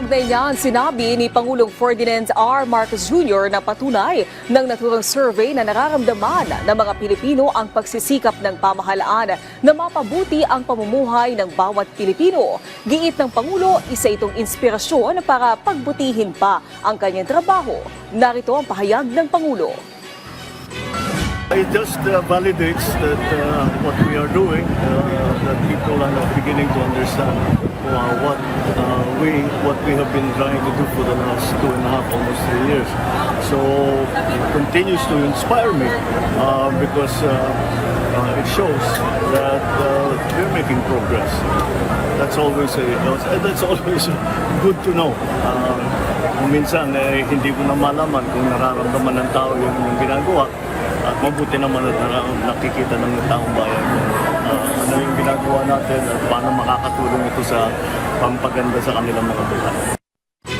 Kaugnay niyan, sinabi ni Pangulong Ferdinand R. Marcos Jr. na patunay ng naturang survey na nararamdaman ng mga Pilipino ang pagsisikap ng pamahalaan na mapabuti ang pamumuhay ng bawat Pilipino. Giit ng Pangulo, isa itong inspirasyon para pagbutihin pa ang kanyang trabaho. Narito ang pahayag ng Pangulo. It just validates that what we are doing, that people are now beginning to understand what we have been trying to do for the last 2.5, almost 3 years. So it continues to inspire me because it shows that we're making progress. That's always good to know. Minsan hindi ko na malaman kung nararamdaman ng tao yung ginagawa. At mabuti naman at nakikita ng taong bayan ano yung ginagawa natin at paano makakatulong ito sa pampaganda sa kanilang mga buhay.